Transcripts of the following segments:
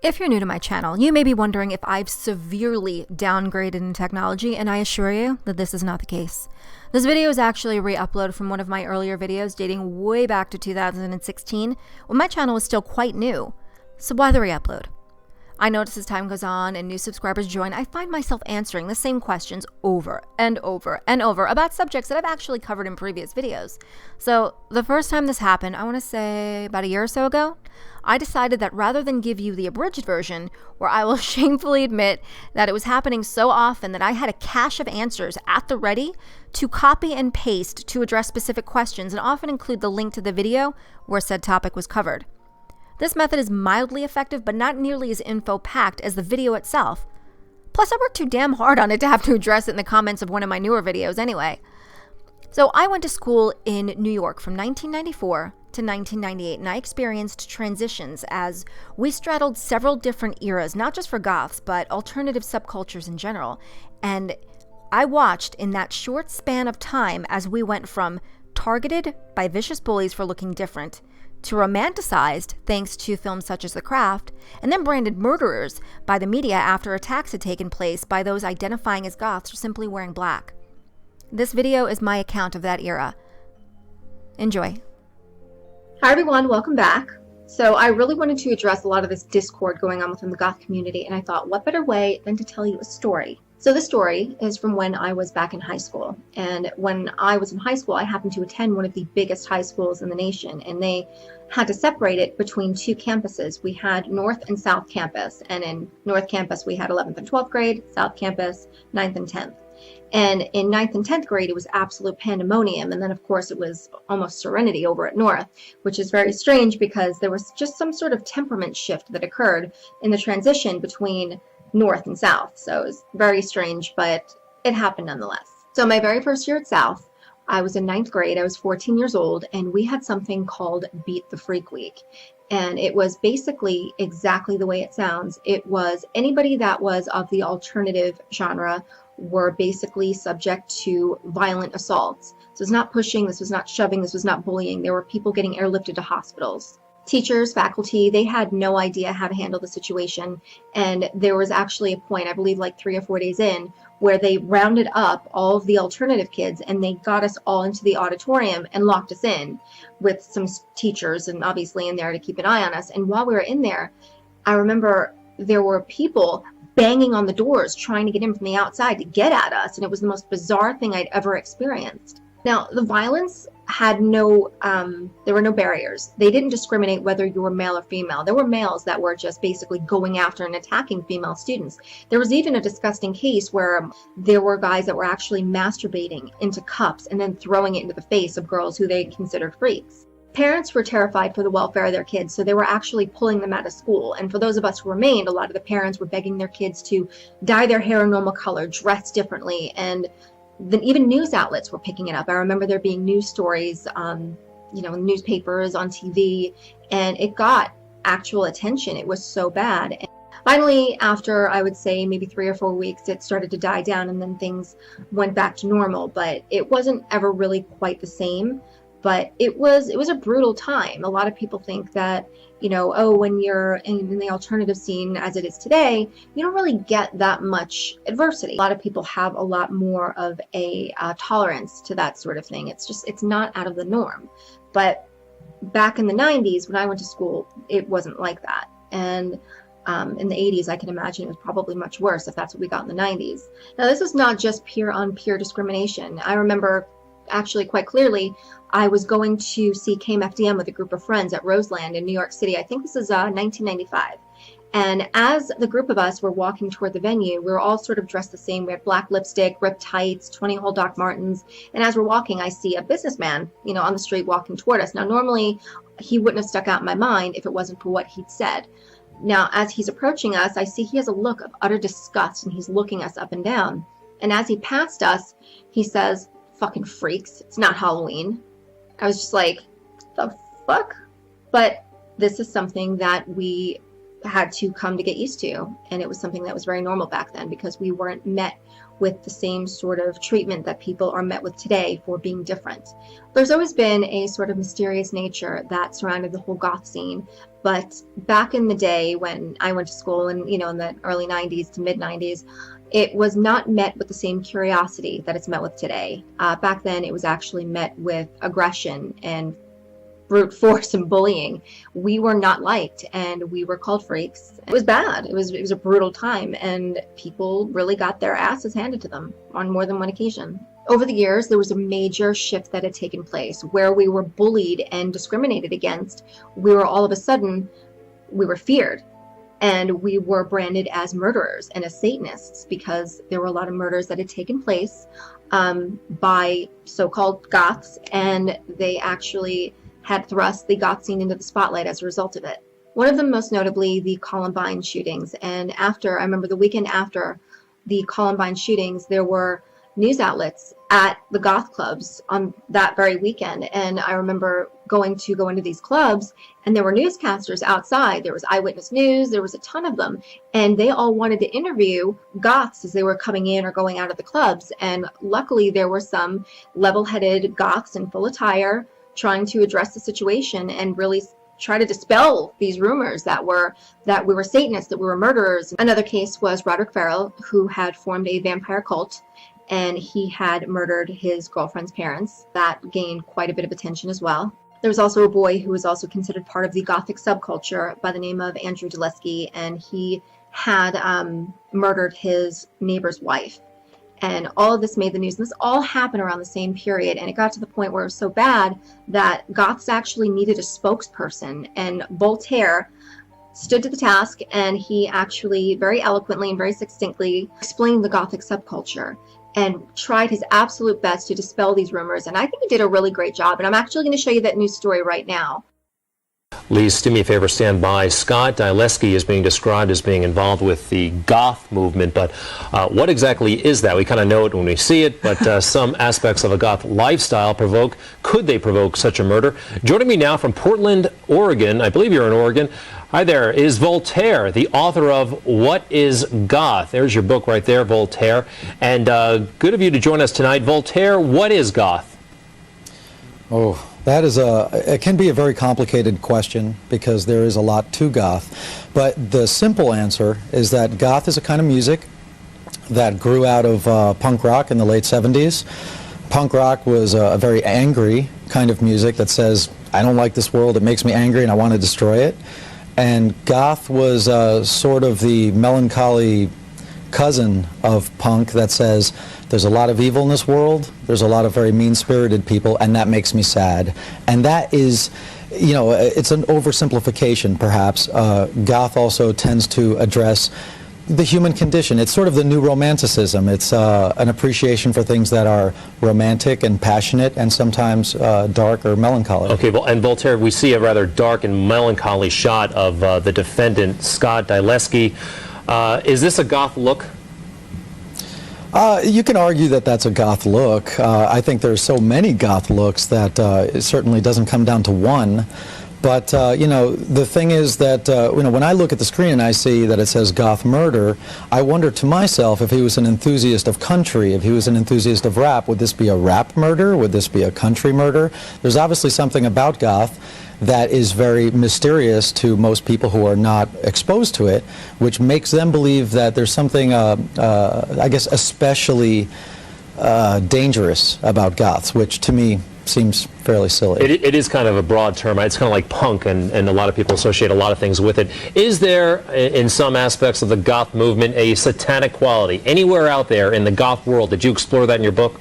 If you're new to my channel, you may be wondering if I've severely downgraded in technology, and I assure you that this is not the case. This video is actually a re-upload from one of my earlier videos dating way back to 2016, when my channel was still quite new. So why the re-upload? I notice as time goes on and new subscribers join, I find myself answering the same questions over and over and over about subjects that I've actually covered in previous videos. So the first time this happened, I want to say about a year or so ago, I decided that rather than give you the abridged version, where I will shamefully admit that it was happening so often that I had a cache of answers at the ready to copy and paste to address specific questions and often include the link to the video where said topic was covered. This method is mildly effective, but not nearly as info-packed as the video itself. Plus, I worked too damn hard on it to have to address it in the comments of one of my newer videos anyway. So I went to school in New York from 1994 to 1998, and I experienced transitions as we straddled several different eras, not just for goths, but alternative subcultures in general. And I watched in that short span of time as we went from targeted by vicious bullies for looking different to romanticized thanks to films such as The Craft, and then branded murderers by the media after attacks had taken place by those identifying as goths or simply wearing black. This video is my account of that era. Enjoy. Hi everyone, welcome back. So I really wanted to address a lot of this discord going on within the goth community, and I thought what better way than to tell you a story. So this story is from when I was back in high school, and when I was in high school I happened to attend one of the biggest high schools in the nation, and they had to separate it between two campuses. We had North and South Campus, and in North Campus we had 11th and 12th grade, South Campus 9th and 10th. And in 9th and 10th grade, it was absolute pandemonium. And then, of course, it was almost serenity over at North, which is very strange because there was just some sort of temperament shift that occurred in the transition between North and South. So it was very strange, but it happened nonetheless. So my very first year at South, I was in 9th grade. I was 14 years old, and we had something called Beat the Freak Week. And it was basically exactly the way it sounds. It was anybody that was of the alternative genre were basically subject to violent assaults. This was not pushing, this was not shoving, this was not bullying. There were people getting airlifted to hospitals. Teachers, faculty, they had no idea how to handle the situation. And there was actually a point, I believe like 3 or 4 days in, where they rounded up all of the alternative kids and they got us all into the auditorium and locked us in with some teachers and obviously in there to keep an eye on us. And while we were in there, I remember there were people banging on the doors trying to get in from the outside to get at us, and it was the most bizarre thing I'd ever experienced. Now, the violence had no, there were no barriers. They didn't discriminate whether you were male or female. There were males that were just basically going after and attacking female students. There was even a disgusting case where there were guys that were actually masturbating into cups and then throwing it into the face of girls who they considered freaks. Parents were terrified for the welfare of their kids, so they were actually pulling them out of school. And for those of us who remained, a lot of the parents were begging their kids to dye their hair a normal color, dress differently, and then even news outlets were picking it up. I remember there being news stories, newspapers, on TV, and it got actual attention. It was so bad. And finally, after I would say maybe 3 or 4 weeks, it started to die down, and then things went back to normal. But it wasn't ever really quite the same. But it was a brutal time. A lot of people think that, when you're in the alternative scene as it is today, you don't really get that much adversity. A lot of people have a lot more of a tolerance to that sort of thing. It's not out of the norm. But back in the 90s, when I went to school, it wasn't like that. And in the 80s, I can imagine it was probably much worse if that's what we got in the 90s. Now, this is not just peer-on-peer discrimination. I remember actually quite clearly, I was going to see KMFDM with a group of friends at Roseland in New York City. I think this is 1995. And as the group of us were walking toward the venue, we were all sort of dressed the same. We had black lipstick, ripped tights, 20-hole Doc Martens. And as we're walking, I see a businessman, on the street walking toward us. Now, normally, he wouldn't have stuck out in my mind if it wasn't for what he'd said. Now, as he's approaching us, I see he has a look of utter disgust, and he's looking us up and down. And as he passed us, he says, "Fucking freaks, it's not Halloween." I was just like, the fuck? But this is something that we had to come to get used to. And it was something that was very normal back then because we weren't met with the same sort of treatment that people are met with today for being different. There's always been a sort of mysterious nature that surrounded the whole goth scene. But back in the day when I went to school and, in the early 90s to mid 90s, it was not met with the same curiosity that it's met with today. Back then, it was actually met with aggression and brute force and bullying. We were not liked and we were called freaks. It was bad. It was a brutal time and people really got their asses handed to them on more than one occasion. Over the years, there was a major shift that had taken place where we were bullied and discriminated against. We were all of a sudden, we were feared. And we were branded as murderers and as Satanists because there were a lot of murders that had taken place by so-called Goths, and they actually had thrust the Goth scene into the spotlight as a result of it. One of them, most notably, the Columbine shootings. And I remember the weekend after the Columbine shootings, there were news outlets at the goth clubs on that very weekend. And I remember going into these clubs and there were newscasters outside. There was Eyewitness News. There was a ton of them. And they all wanted to interview goths as they were coming in or going out of the clubs. And luckily there were some level-headed goths in full attire trying to address the situation and really try to dispel these rumors that we were Satanists, that we were murderers. Another case was Roderick Farrell, who had formed a vampire cult, and he had murdered his girlfriend's parents. That gained quite a bit of attention as well. There was also a boy who was also considered part of the Gothic subculture by the name of Andrew Dulesky, and he had murdered his neighbor's wife. And all of this made the news. And this all happened around the same period. And it got to the point where it was so bad that Goths actually needed a spokesperson. And Voltaire stood to the task, and he actually very eloquently and very succinctly explained the Gothic subculture and tried his absolute best to dispel these rumors. And I think he did a really great job. And I'm actually going to show you that news story right now. Please do me a favor, stand by. Scott Dylesky is being described as being involved with the Goth movement, but what exactly is that? We kind of know it when we see it, but some aspects of a Goth lifestyle could they provoke such a murder? Joining me now from Portland, Oregon, I believe you're in Oregon. Hi there, is Voltaire, the author of What is Goth? There's your book right there, Voltaire. And good of you to join us tonight. Voltaire, what is Goth? Oh, it can be a very complicated question because there is a lot to goth. But the simple answer is that goth is a kind of music that grew out of punk rock in the late 70s. Punk rock was a very angry kind of music that says, I don't like this world, it makes me angry and I want to destroy it. And goth was sort of the melancholy cousin of punk that says, there's a lot of evil in this world, there's a lot of very mean-spirited people, and that makes me sad. And that is, it's an oversimplification, perhaps. Goth also tends to address the human condition. It's sort of the new romanticism. It's an appreciation for things that are romantic and passionate and sometimes dark or melancholy. Okay, well, and Voltaire, we see a rather dark and melancholy shot of the defendant, Scott Dylesky. Is this a goth look? You can argue that that's a goth look. I think there's so many goth looks that it certainly doesn't come down to one. But, the thing is that, when I look at the screen and I see that it says goth murder, I wonder to myself if he was an enthusiast of country, if he was an enthusiast of rap, would this be a rap murder? Would this be a country murder? There's obviously something about goth that is very mysterious to most people who are not exposed to it, which makes them believe that there's something, I guess, especially dangerous about goths, which to me seems fairly silly. It is kind of a broad term. It's kind of like punk, and a lot of people associate a lot of things with it. Is there, in some aspects of the goth movement, a satanic quality anywhere out there in the goth world? Did you explore that in your book?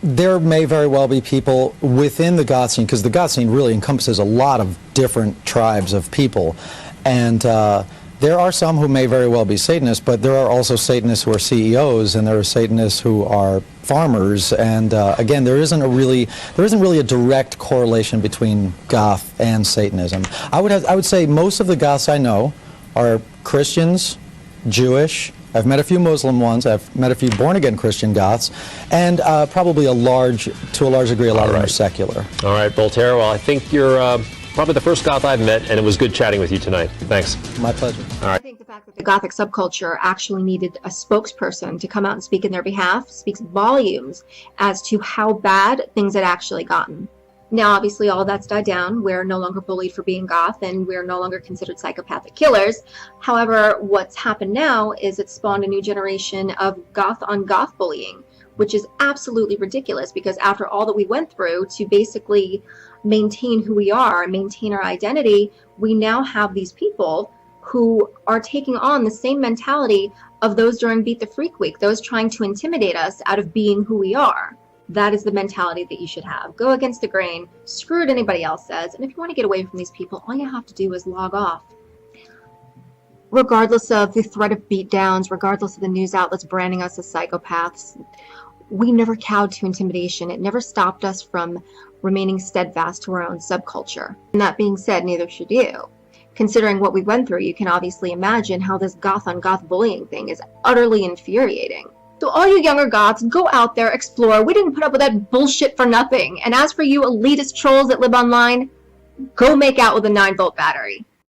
There may very well be people within the goth scene, because the goth scene really encompasses a lot of different tribes of people. And there are some who may very well be Satanists, but there are also Satanists who are CEOs, and there are Satanists who are farmers. And again, there isn't really a direct correlation between goth and Satanism. I would say most of the goths I know are Christians, Jewish. I've met a few Muslim ones. I've met a few born-again Christian goths, and probably to a large degree, a lot of them are secular. All right, Voltaire. Well, I think you're probably the first goth I've met, and it was good chatting with you tonight. Thanks. My pleasure. I think the fact that the Gothic subculture actually needed a spokesperson to come out and speak in their behalf speaks volumes as to how bad things had actually gotten. Now, obviously, all that's died down. We're no longer bullied for being goth, and we're no longer considered psychopathic killers. However, what's happened now is it's spawned a new generation of goth on goth bullying, which is absolutely ridiculous, because after all that we went through to basically maintain who we are and maintain our identity, we now have these people who are taking on the same mentality of those during Beat the Freak Week, those trying to intimidate us out of being who we are. That is the mentality that you should have. Go against the grain, screw what anybody else says, and if you want to get away from these people, all you have to do is log off. Regardless of the threat of beatdowns, regardless of the news outlets branding us as psychopaths, we never cowed to intimidation. It never stopped us from remaining steadfast to our own subculture. And that being said, neither should you. Considering what we went through, you can obviously imagine how this goth on goth bullying thing is utterly infuriating. So all you younger goths, go out there, explore. We didn't put up with that bullshit for nothing. And as for you elitist trolls that live online, go make out with a 9-volt battery.